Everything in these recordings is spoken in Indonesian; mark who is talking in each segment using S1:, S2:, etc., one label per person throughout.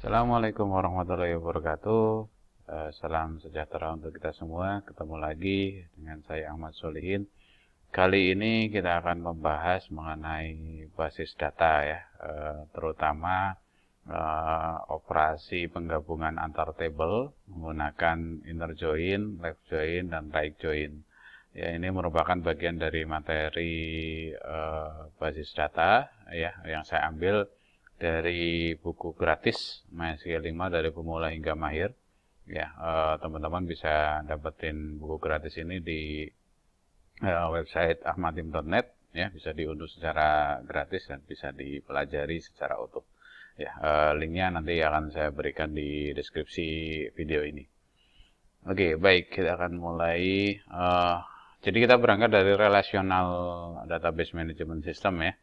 S1: Assalamualaikum warahmatullahi wabarakatuh. Salam sejahtera untuk kita semua. Ketemu lagi dengan saya Ahmad Solihin. Kali ini kita akan membahas mengenai basis data ya, terutama operasi penggabungan antar table menggunakan inner join, left join, dan right join. Ya, ini merupakan bagian dari materi basis data ya yang saya ambil dari buku gratis MySQL 5 dari pemula hingga mahir. Ya, teman-teman bisa dapetin buku gratis ini di website ahmadim.net ya, bisa diunduh secara gratis dan bisa dipelajari secara utuh. Ya, linknya nanti akan saya berikan di deskripsi video ini. Oke, baik, kita akan mulai. Jadi kita berangkat dari relational database management system ya,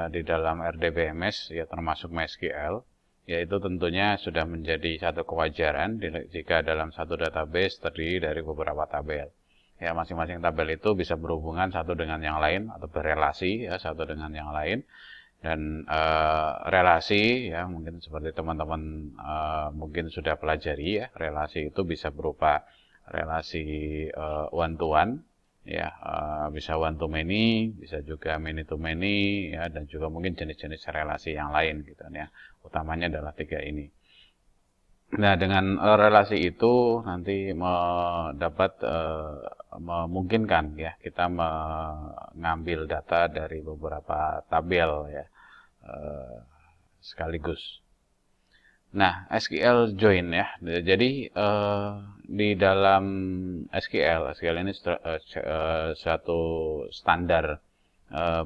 S1: di dalam RDBMS ya, termasuk MySQL, yaitu tentunya sudah menjadi satu kewajaran jika dalam satu database terdiri dari beberapa tabel. Ya, masing-masing tabel itu bisa berhubungan satu dengan yang lain atau berelasi ya satu dengan yang lain. Dan relasi ya mungkin seperti teman-teman mungkin sudah pelajari ya, relasi itu bisa berupa relasi one to one ya, bisa one to many, bisa juga many to many ya, dan juga mungkin jenis-jenis relasi yang lain gitu ya. Utamanya adalah tiga ini. Nah, dengan relasi itu nanti dapat memungkinkan ya kita mengambil data dari beberapa tabel ya sekaligus. Nah, SQL join ya. Jadi di dalam SQL ini suatu standar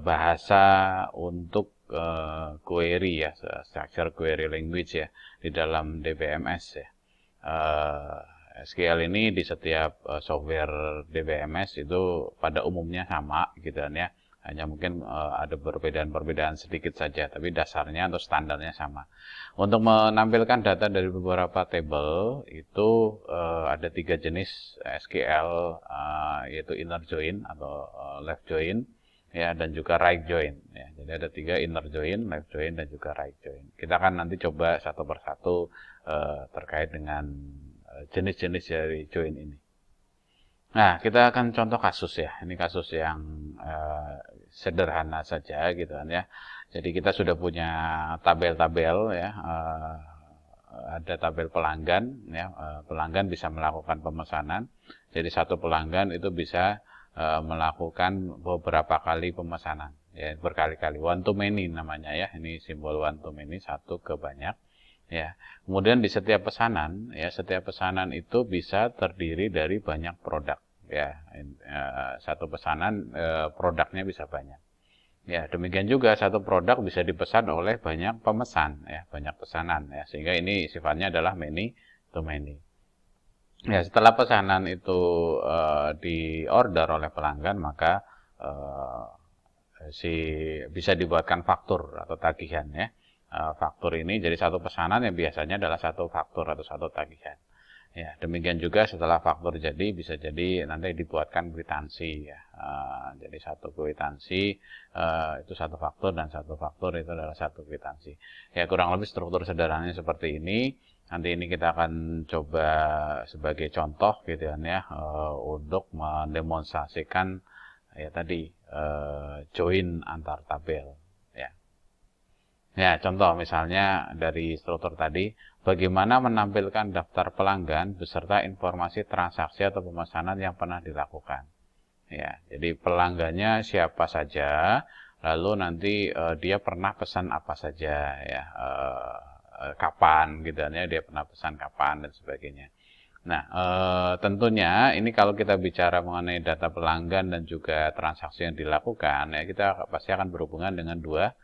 S1: bahasa untuk query ya, structure query language ya di dalam DBMS ya. SQL ini di setiap software DBMS itu pada umumnya sama gitu kan ya. Hanya mungkin ada perbedaan-perbedaan sedikit saja, tapi dasarnya atau standarnya sama. Untuk menampilkan data dari beberapa table itu ada tiga jenis SQL, yaitu inner join atau left join ya, dan juga right join ya. Jadi ada tiga, inner join, left join, dan juga right join. Kita akan nanti coba satu persatu terkait dengan jenis-jenis dari join ini. Nah, kita akan contoh kasus ya. Ini kasus yang sederhana saja gitu kan ya. Jadi kita sudah punya tabel-tabel ya. Ada tabel pelanggan ya. Pelanggan bisa melakukan pemesanan. Jadi satu pelanggan itu bisa melakukan beberapa kali pemesanan ya, berkali-kali. One to many namanya ya. Ini simbol one to many, satu ke banyak. Ya, kemudian di setiap pesanan, ya setiap pesanan itu bisa terdiri dari banyak produk. Ya, satu pesanan produknya bisa banyak. Ya, demikian juga satu produk bisa dipesan oleh banyak pemesan, ya banyak pesanan. Ya, sehingga ini sifatnya adalah many to many. Ya, setelah pesanan itu di order oleh pelanggan, maka bisa dibuatkan faktur atau tagihan ya. Faktur ini jadi satu pesanan yang biasanya adalah satu faktur atau satu tagihan. Ya, demikian juga setelah faktur jadi bisa jadi nanti dibuatkan kwitansi ya. Jadi satu kwitansi itu satu faktur dan satu faktur itu adalah satu kwitansi. Ya, kurang lebih struktur sederhananya seperti ini. Nanti ini kita akan coba sebagai contoh gitu ya, untuk mendemonstrasikan ya tadi join antar tabel. Ya, contoh misalnya dari struktur tadi, bagaimana menampilkan daftar pelanggan beserta informasi transaksi atau pemesanan yang pernah dilakukan. Ya, jadi pelanggannya siapa saja, lalu nanti dia pernah pesan apa saja, ya, kapan, gitu ya, dia pernah pesan kapan dan sebagainya. Nah, tentunya ini kalau kita bicara mengenai data pelanggan dan juga transaksi yang dilakukan, ya kita pasti akan berhubungan dengan dua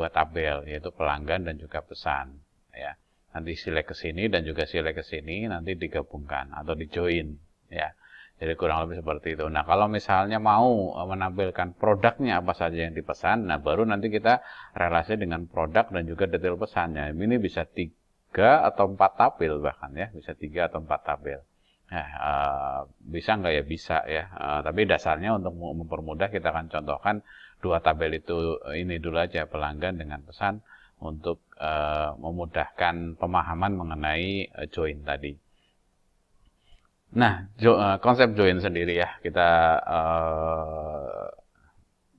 S1: tabel, yaitu pelanggan dan juga pesan ya. Nanti select ke sini dan juga select ke sini nanti digabungkan atau di join ya. Jadi kurang lebih seperti itu. Nah, kalau misalnya mau menampilkan produknya apa saja yang dipesan, nah baru nanti kita relasi dengan produk dan juga detail pesannya. Ini bisa 3 atau 4 tabel bahkan ya, bisa 3 atau 4 tabel. Nah, bisa nggak ya? Bisa ya. Tapi dasarnya untuk mempermudah kita akan contohkan 2 tabel itu ini dulu aja, pelanggan dengan pesan, untuk memudahkan pemahaman mengenai join tadi. Nah, konsep join sendiri ya, kita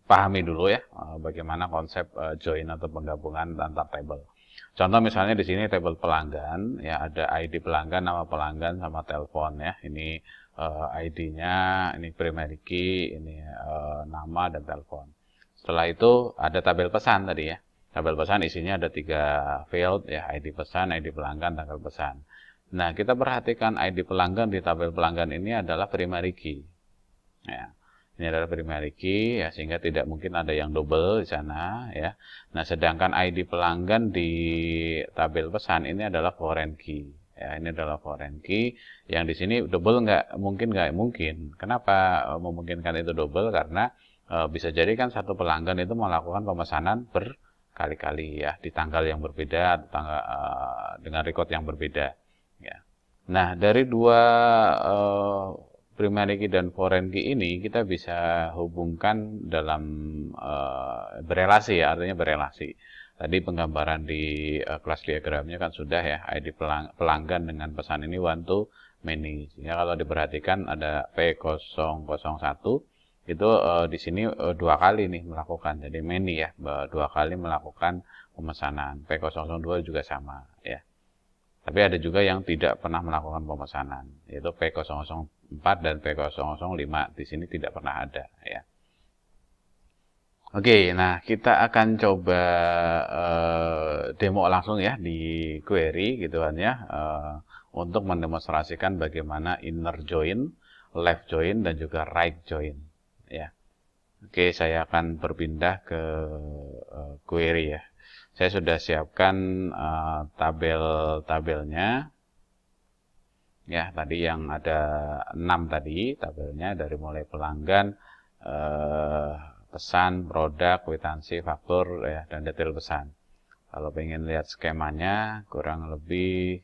S1: pahami dulu ya, bagaimana konsep join atau penggabungan antar tabel. Contoh misalnya di sini tabel pelanggan, ya ada ID pelanggan, nama pelanggan, sama telepon ya. Ini ID-nya, ini primary key, ini nama dan telepon. Setelah itu ada tabel pesan tadi ya. Tabel pesan isinya ada 3 field ya, ID pesan, ID pelanggan, tanggal pesan. Nah, kita perhatikan ID pelanggan di tabel pelanggan ini adalah primary key. Ya. Ini adalah primary key ya, sehingga tidak mungkin ada yang double di sana ya. Nah, sedangkan ID pelanggan di tabel pesan ini adalah foreign key. Ya, ini adalah foreign key yang di sini double nggak mungkin. Kenapa memungkinkan itu double? Karena bisa jadi kan satu pelanggan itu melakukan pemesanan berkali-kali ya, di tanggal yang berbeda, dengan record yang berbeda. Ya. Nah, dari dua primary key dan foreign key ini kita bisa hubungkan dalam berelasi ya, artinya berelasi. Tadi penggambaran di kelas diagramnya kan sudah ya, ID pelanggan dengan pesan ini one to many. Sehingga kalau diperhatikan ada P001 itu di sini 2 kali nih melakukan, jadi many ya, 2 kali melakukan pemesanan. P002 juga sama ya. Tapi ada juga yang tidak pernah melakukan pemesanan, yaitu P004 dan P005. Di sini tidak pernah ada ya. Oke, nah kita akan coba demo langsung ya di query gitu kan ya, untuk mendemonstrasikan bagaimana inner join, left join, dan juga right join ya. Oke, saya akan berpindah ke query ya. Saya sudah siapkan tabel-tabelnya ya, tadi yang ada 6 tadi tabelnya, dari mulai pelanggan, pesan, produk, kwitansi, faktur ya, dan detail pesan. Kalau pengen lihat skemanya kurang lebih,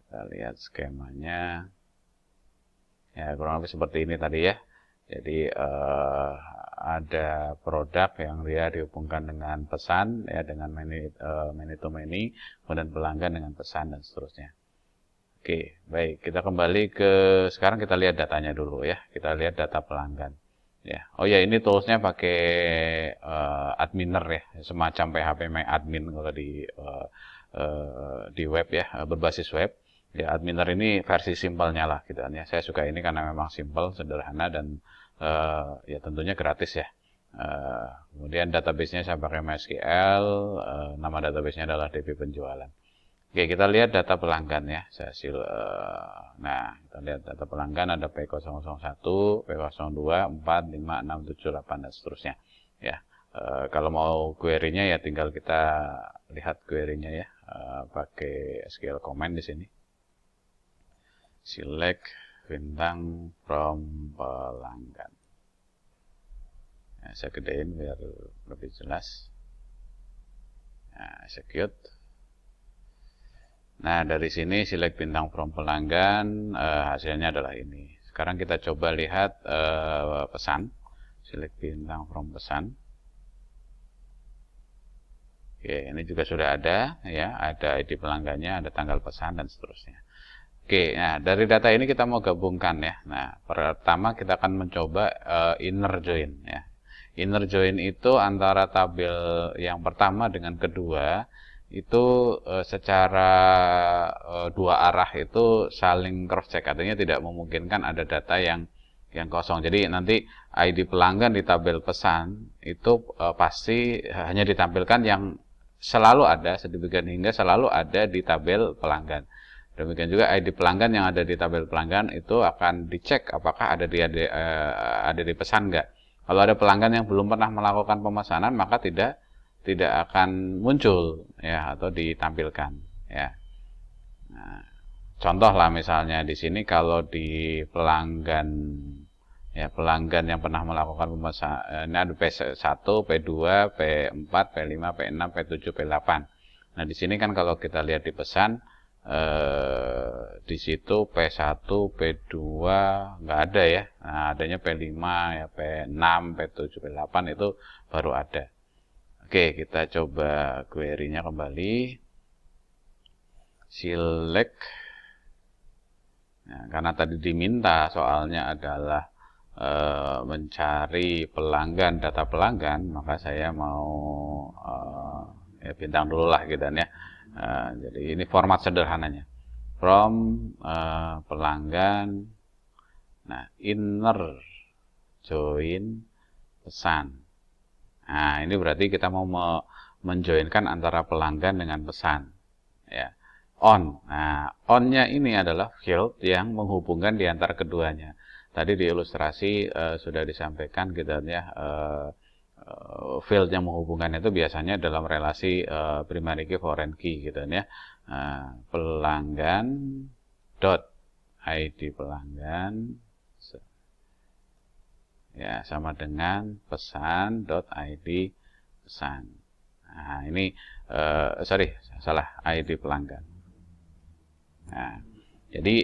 S1: kita lihat skemanya ya, kurang lebih seperti ini tadi ya. Jadi ada produk yang dia dihubungkan dengan pesan ya, dengan many to many, kemudian pelanggan dengan pesan dan seterusnya. Oke, baik, kita kembali ke, sekarang kita lihat datanya dulu ya. Kita lihat data pelanggan ya. Oh ya, ini toolsnya pakai adminer ya, semacam PHP My Admin kalau di web ya, berbasis web. Ya, adminer ini versi simpelnya lah gitu kan ya. Saya suka ini karena memang simpel, sederhana, dan ya tentunya gratis ya. Kemudian database-nya saya pakai MySQL, nama database-nya adalah DB penjualan. Oke, kita lihat data pelanggan ya. Nah, kita lihat data pelanggan ada P001, P02, 4, 5, 6, 7, 8, dan seterusnya. Ya, kalau mau query-nya ya tinggal kita lihat query-nya ya, pakai SQL command di sini. Select bintang from pelanggan. Ya, saya gedein biar lebih jelas. Nah, execute. Nah, dari sini select bintang from pelanggan, hasilnya adalah ini. Sekarang kita coba lihat pesan. Select bintang from pesan. Oke, ini juga sudah ada ya, ada ID pelanggannya, ada tanggal pesan, dan seterusnya. Oke, nah dari data ini kita mau gabungkan ya. Nah, pertama kita akan mencoba inner join ya. Inner join itu antara tabel yang pertama dengan kedua itu secara dua arah itu saling cross check, artinya tidak memungkinkan ada data yang kosong. Jadi nanti ID pelanggan di tabel pesan itu pasti hanya ditampilkan yang selalu ada, sedemikian hingga selalu ada di tabel pelanggan. Demikian juga ID pelanggan yang ada di tabel pelanggan itu akan dicek apakah ada di pesan enggak. Kalau ada pelanggan yang belum pernah melakukan pemesanan, maka tidak akan muncul ya, atau ditampilkan ya. Nah, contoh lah misalnya di sini kalau di pelanggan ya, pelanggan yang pernah melakukan pemesanan, ini ada P1, P2, P4, P5, P6, P7, P8. Nah, di sini kan kalau kita lihat di pesan, di situ P1, P2 nggak ada ya. Nah, adanya P5 ya, P6, P7, P8 itu baru ada. Oke, kita coba query-nya kembali. Select. Nah, karena tadi diminta soalnya adalah mencari pelanggan, data pelanggan, maka saya mau ya bintang dulu lah gitu ya. Jadi ini format sederhananya. From pelanggan, nah inner join pesan. Nah, ini berarti kita mau menjoinkan antara pelanggan dengan pesan. Ya. On. Nah, on-nya ini adalah field yang menghubungkan di antara keduanya. Tadi di ilustrasi sudah disampaikan gitu ya, field yang menghubungkan itu biasanya dalam relasi primary key, foreign key gitu ya. Pelanggan dot id pelanggan ya sama dengan pesan dot id pesan. Nah, ini salah, id pelanggan. Nah, jadi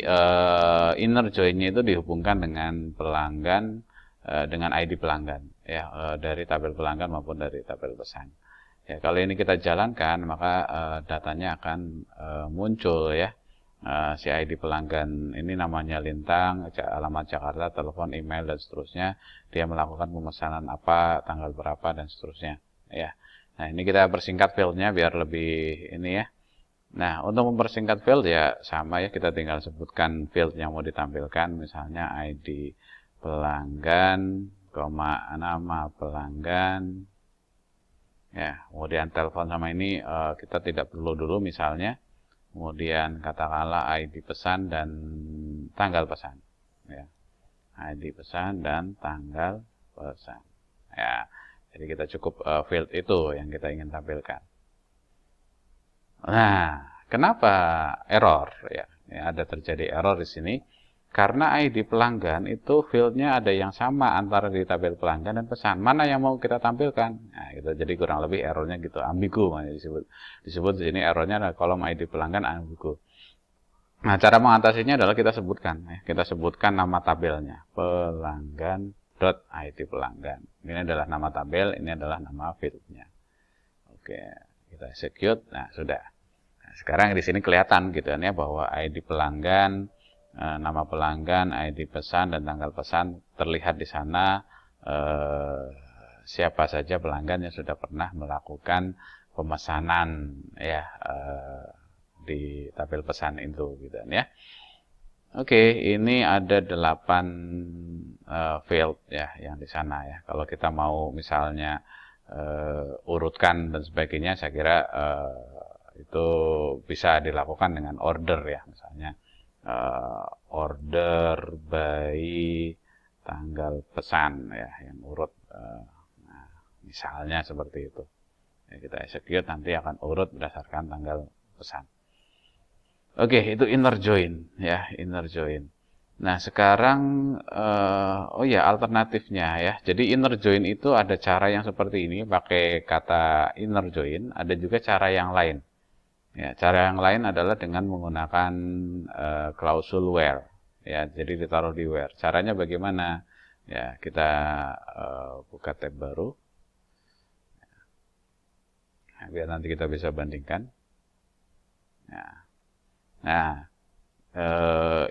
S1: inner join-nya itu dihubungkan dengan pelanggan dengan ID pelanggan ya, dari tabel pelanggan maupun dari tabel pesan. Ya, kalau ini kita jalankan maka datanya akan muncul ya. Si ID pelanggan ini namanya Lintang, alamat Jakarta, telepon, email dan seterusnya. Dia melakukan pemesanan apa, tanggal berapa dan seterusnya ya. Nah, ini kita persingkat fieldnya biar lebih ini ya. Nah, untuk mempersingkat field ya sama ya, kita tinggal sebutkan field yang mau ditampilkan, misalnya ID pelanggan, nama pelanggan, ya, kemudian telepon sama ini kita tidak perlu dulu misalnya, kemudian katakanlah ID pesan dan tanggal pesan, ya, ID pesan dan tanggal pesan, ya, jadi kita cukup field itu yang kita ingin tampilkan. Nah, kenapa error ya? Ada terjadi error di sini karena ID pelanggan itu fieldnya ada yang sama antara di tabel pelanggan dan pesan. Mana yang mau kita tampilkan? Nah, gitu. Jadi kurang lebih errornya gitu, ambigu disebut di sini errornya adalah kolom ID pelanggan ambigu. Nah, cara mengatasinya adalah kita sebutkan ya. Kita sebutkan nama tabelnya, pelanggan.id pelanggan. Ini adalah nama tabel, ini adalah nama fieldnya. Oke, kita execute. Nah, sudah. Sekarang di sini kelihatan gitu ya bahwa ID pelanggan, nama pelanggan, ID pesan dan tanggal pesan terlihat di sana, siapa saja pelanggan yang sudah pernah melakukan pemesanan ya di tabel pesan itu gitu ya. Oke, ini ada 8 field ya yang di sana ya. Kalau kita mau misalnya urutkan dan sebagainya, saya kira itu bisa dilakukan dengan order ya, misalnya order by tanggal pesan ya yang urut, nah, misalnya seperti itu ya, kita execute nanti akan urut berdasarkan tanggal pesan. Oke, itu inner join ya, inner join. Nah, sekarang oh ya, alternatifnya ya. Jadi inner join itu ada cara yang seperti ini pakai kata inner join, ada juga cara yang lain. Ya, cara yang lain adalah dengan menggunakan klausul where. Ya, jadi ditaruh di where. Caranya bagaimana? Ya, kita buka tab baru. Nah, biar nanti kita bisa bandingkan. Nah,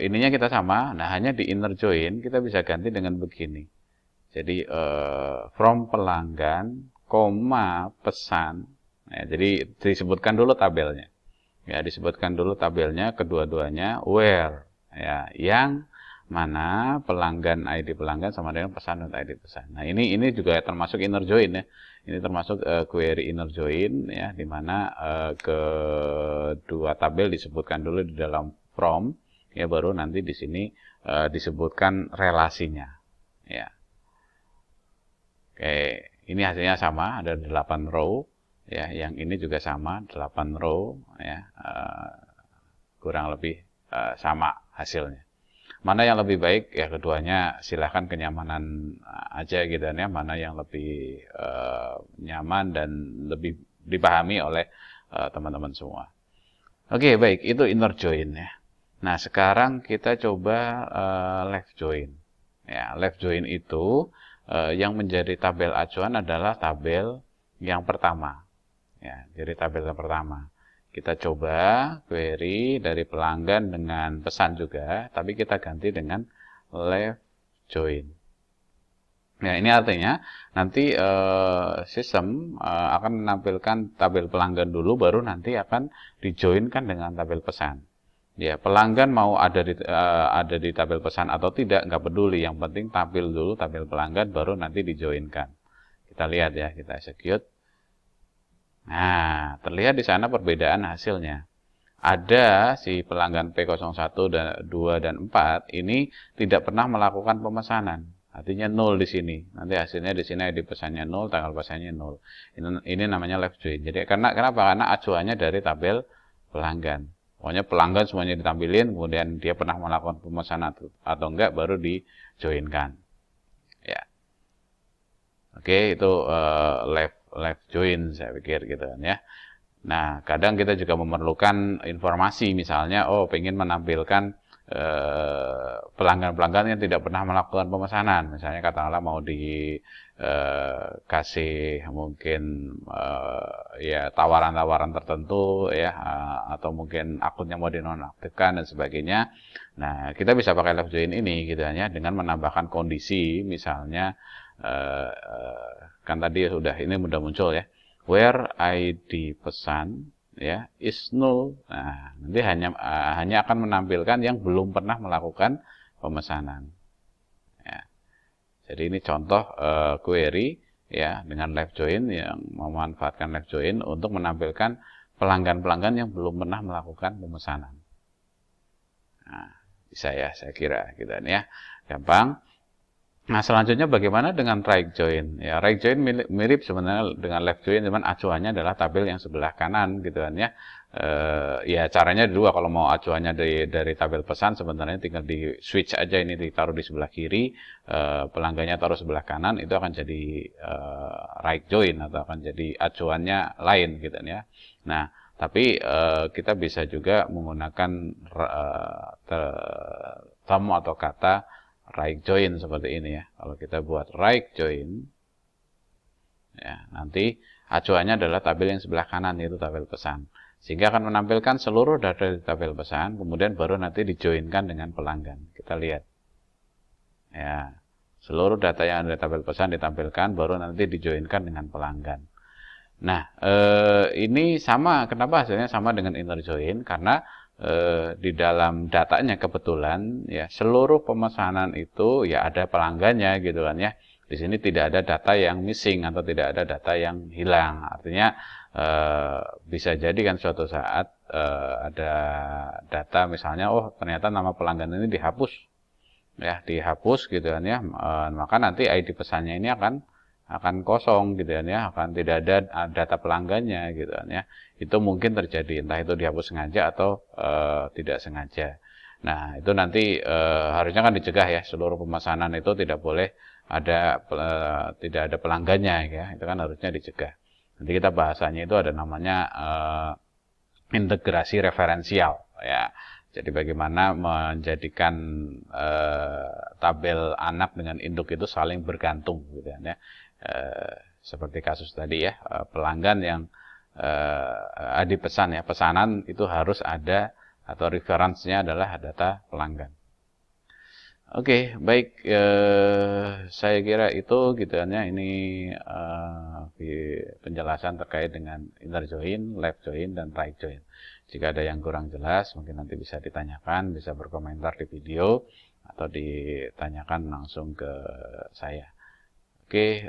S1: ininya kita sama. Nah, hanya di inner join kita bisa ganti dengan begini. Jadi from pelanggan, pesan. Ya, jadi disebutkan dulu tabelnya. Ya, disebutkan dulu tabelnya kedua-duanya where ya, yang mana pelanggan ID pelanggan sama dengan pesan dan ID pesan. Nah, ini juga termasuk inner join ya. Ini termasuk query inner join ya, di mana kedua tabel disebutkan dulu di dalam from ya, baru nanti di sini disebutkan relasinya ya. Oke, ini hasilnya sama, ada 8 row. Ya, yang ini juga sama, 8 row ya, kurang lebih sama hasilnya. Mana yang lebih baik ya, keduanya silahkan kenyamanan aja gitu ya, mana yang lebih nyaman dan lebih dipahami oleh teman-teman semua. Oke, baik, itu inner join ya. Nah, sekarang kita coba left join. Ya, left join itu yang menjadi tabel acuan adalah tabel yang pertama. Ya, jadi tabel yang pertama. Kita coba query dari pelanggan dengan pesan juga, tapi kita ganti dengan left join. Nah, ini artinya nanti sistem akan menampilkan tabel pelanggan dulu, baru nanti akan dijoinkan dengan tabel pesan. Ya, pelanggan mau ada di tabel pesan atau tidak, nggak peduli. Yang penting tampil dulu tabel pelanggan, baru nanti dijoinkan. Kita lihat ya, kita execute. Nah, terlihat di sana perbedaan hasilnya. Ada si pelanggan P01, 2, dan 4 ini tidak pernah melakukan pemesanan. Artinya 0 di sini. Nanti hasilnya di sini ID pesannya 0, tanggal pesannya 0. Ini namanya left join. Jadi kenapa? Karena acuannya dari tabel pelanggan. Pokoknya pelanggan semuanya ditampilin, kemudian dia pernah melakukan pemesanan atau enggak, baru di-joinkan. Ya. Oke, itu left join saya pikir gitu kan ya. Nah, kadang kita juga memerlukan informasi, misalnya, pengen menampilkan pelanggan-pelanggan yang tidak pernah melakukan pemesanan. Misalnya katakanlah mau dikasih mungkin ya tawaran-tawaran tertentu ya, atau mungkin akunnya mau dinonaktifkan dan sebagainya. Nah, kita bisa pakai left join ini gitu ya, dengan menambahkan kondisi, misalnya kan tadi sudah muncul ya. Where ID pesan ya is null. Nah, nanti hanya akan menampilkan yang belum pernah melakukan pemesanan. Ya. Jadi ini contoh query ya dengan left join, yang memanfaatkan left join untuk menampilkan pelanggan-pelanggan yang belum pernah melakukan pemesanan. Nah, bisa ya, saya kira gitu ya. Gampang. Nah, selanjutnya bagaimana dengan right join? Ya, right join mirip sebenarnya dengan left join, cuman acuannya adalah tabel yang sebelah kanan gitu kan ya. Ya caranya dua, kalau mau acuannya dari tabel pesan sebenarnya tinggal di switch aja, ini ditaruh di sebelah kiri, pelanggannya taruh sebelah kanan, itu akan jadi right join atau akan jadi acuannya lain gitu kan ya. Nah, tapi kita bisa juga menggunakan term atau kata right join seperti ini ya. Kalau kita buat right join, ya nanti acuannya adalah tabel yang sebelah kanan, yaitu tabel pesan. Sehingga akan menampilkan seluruh data di tabel pesan, kemudian baru nanti dijoinkan dengan pelanggan. Kita lihat. Ya, seluruh data yang ada di tabel pesan ditampilkan, baru nanti dijoinkan dengan pelanggan. Nah, ini sama. Kenapa hasilnya sama dengan inner join? Karena di dalam datanya kebetulan ya seluruh pemesanan itu ya ada pelanggannya gitu kan ya. Di sini tidak ada data yang missing atau tidak ada data yang hilang. Artinya bisa jadi kan suatu saat ada data misalnya, ternyata nama pelanggan ini dihapus ya, dihapus gitu kan ya. Maka nanti ID pesannya ini akan kosong gitu kan ya, akan tidak ada data pelanggannya gitu kan ya. Itu mungkin terjadi, entah itu dihapus sengaja atau tidak sengaja. Nah, itu nanti harusnya kan dicegah ya, seluruh pemesanan itu tidak boleh tidak ada pelanggannya ya, itu kan harusnya dicegah. Nanti kita bahasanya itu ada namanya integrasi referensial ya. Jadi bagaimana menjadikan tabel anak dengan induk itu saling bergantung gitu kan ya. Seperti kasus tadi ya, pelanggan yang ID pesan ya, pesanan itu harus ada atau referensinya adalah data pelanggan. Oke, baik, saya kira itu gitu kan ya. Ini penjelasan terkait dengan inner join, left join, dan right join. Jika ada yang kurang jelas, mungkin nanti bisa ditanyakan, bisa berkomentar di video atau ditanyakan langsung ke saya. Oke,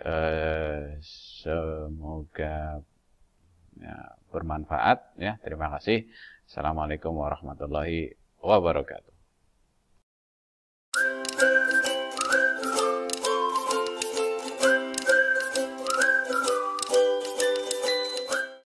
S1: semoga ya, bermanfaat ya. Terima kasih. Assalamualaikum warahmatullahi wabarakatuh.